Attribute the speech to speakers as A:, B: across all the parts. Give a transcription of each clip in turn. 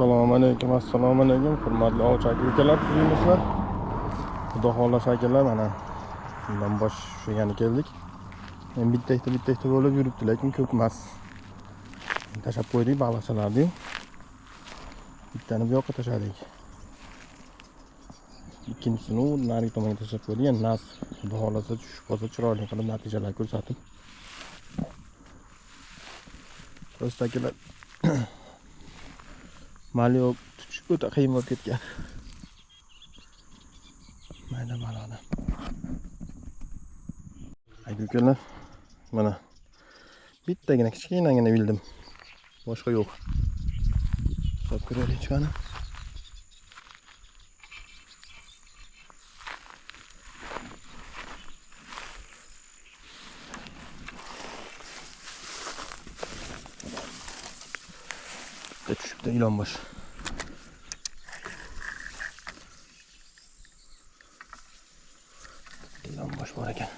A: Assalomu alaykum, hurmatli ovchi aka-ukalar, turingizlar. Xudo xohlasa akalar, mana bundan boshlagani keldik. Men bitta bo'lib yuribdi, lekin ko'p emas. Tashab qo'ydik baliqchilarni. Bittani bu yoqqa tashladik. Ikkinchisini u nariga tomonga tashlab qo'ydik. Endi nas xudo xohlasa tushib qolsa chiroyli qilib natijalar ko'rsatib. Do'stlar, Malio tutishib o'ta qiyin bo'lib ketgan. Mayda balona. Aka-ukalar, mana bittagina kichkinagina bildim. Boshqa yo'q. Hisob ko'raylik qani. Tushibdi ilon bosh. Ilon bosh bor ekan.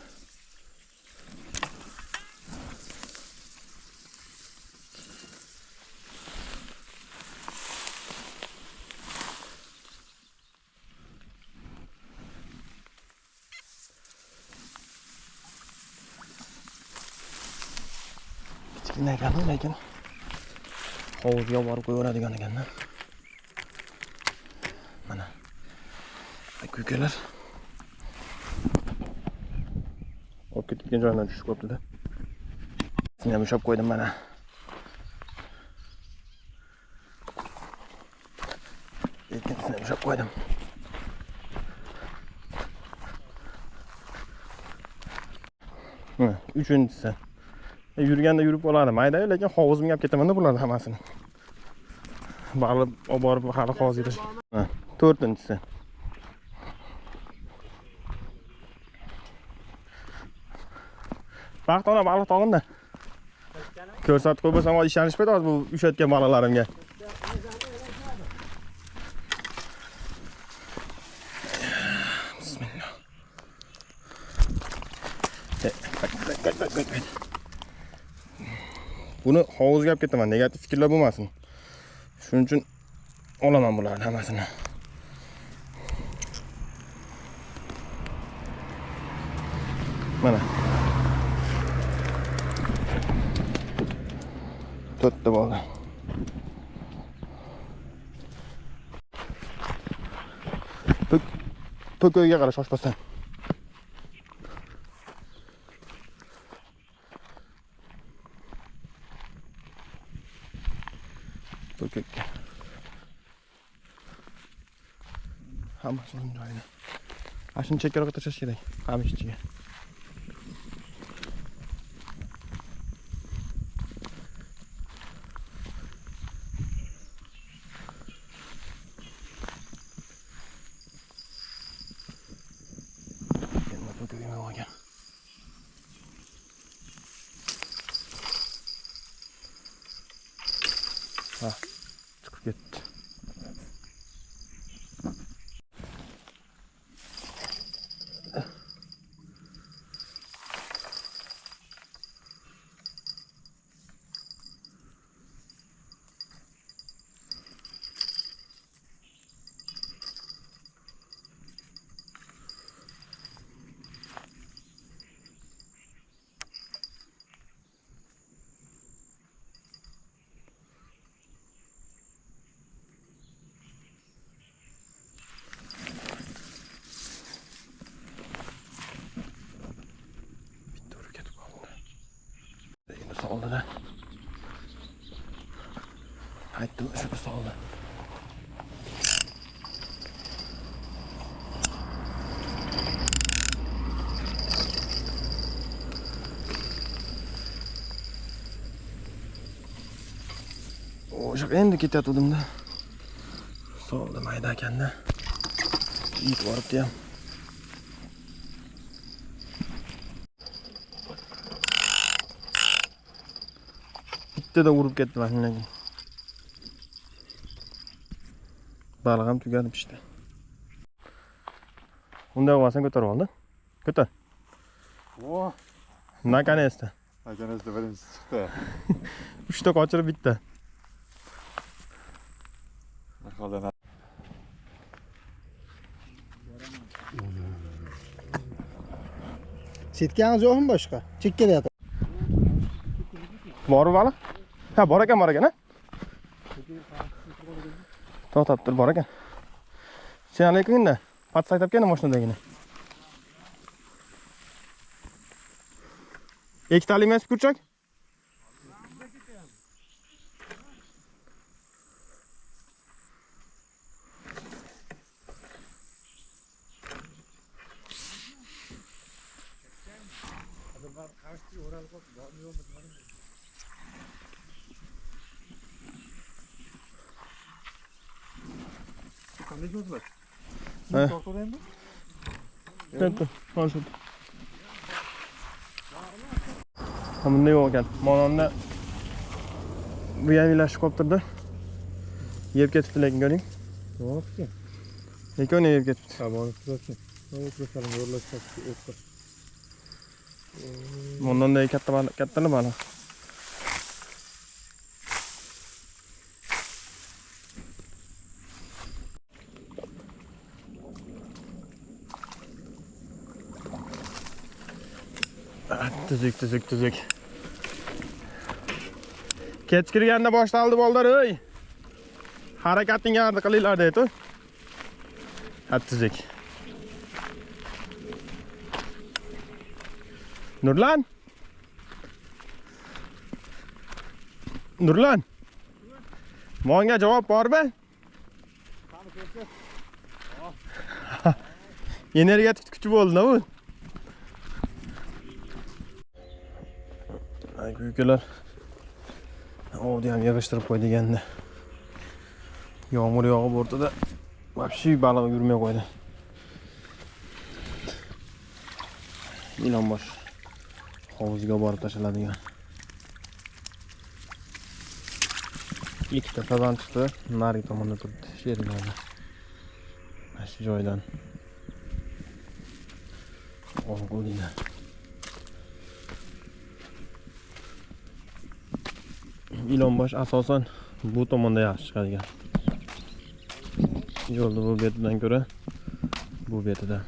A: Kichkina ekan, lekin hovuzga borib qo'yaveradigan ekan-da. Mana aka-ukalar olib ketgan joydan tushib qolibdi-da. Seni ham ushlab qo'ydim mana. Ikkinchisini ham ushlab qo'ydim. Mana uchinchisi. Yurganda yurib qolardim. Mayda, lekin hovuzimga olib ketaman-da bularni hammasini. Baliq olib borib hali hovuzga tashladim. To'rtinchisi. Vaqtona baliq tog'inda. Ko'rsatib qo'ysam ishonishmaydi hozir bu ushlatgan baliqlarimga. Bismillah. Buni hovuzga olib ketaman, negativ fikrlar bo'lmasin. Shuning uchun olaman bularni hammasini. Mana. To'rtta bo'ldi. Po'koyga qara, shoshmasdan. Po'koyga. Hammasini joyida. Ashuni chekkaroqqa tashlash kerak. Qamish ichiga. Ha, çıkıp gitti. Oldu da. Haydi şurası oldu. Oşak endi ketyatdim da. Soldi mayda ekanda. Yetib boribdi ham. Bitta da urib ketdi mashinaga. Baliq ham tugadi pishdi. Unda olsan ko'tarib oldi. Ko'tar.
B: O.
A: Наконец-то.
B: Наконец-то birinchisi chiqdi.
A: 3 ta qochirib bitta.
B: Arkadan
C: Setgangiz yo'qmi boshqa? Chekkada
A: Bor baliq? Ha, bor ekan, ha? To'xtab tur, bor ekan. Sen lekin-da, patsay topgan mashinadagini. Ikkitali emas kurchak?
B: qanday ko'zlar?
A: Ha.
B: Tortadi endi.
A: Tuttu, mana shu. Bunda yo'q ekan. Mononda bu yangilashib qolibdi-da. Yeb ketibdi lekin ko'ring.
B: Yo'q-ku.
A: Lekin uni yeb ketibdi.
B: Saboni tuzatsin. O'tlasarim yo'rlashib o'tdi.
A: Mononda kattani baliq. Tuzuk. Kechkirganda boshlandi bollar, ey. Harakatingni yardi qilinglar deydi. Tuzuk. Nurlan. Menga javob bormi? Energetik kuchi bo'ldi-da bu. Ay kuykalar. O deyam yig'ishtirib qo'ydi endi. Yomg'ir yog'ib o'rtada vobshe baliq yurmay qo'ydi. Ilonbosh hovuzga borib tashladigan. Ikkita sazan chiqdi, nari tomonda turibdi, sherlarda. Mana shu joydan. O'g'lina. Ilonbosh asosan bu tomonda yaxshi chiqadigan. Yo'lda bu betidan ko'ra bu betida.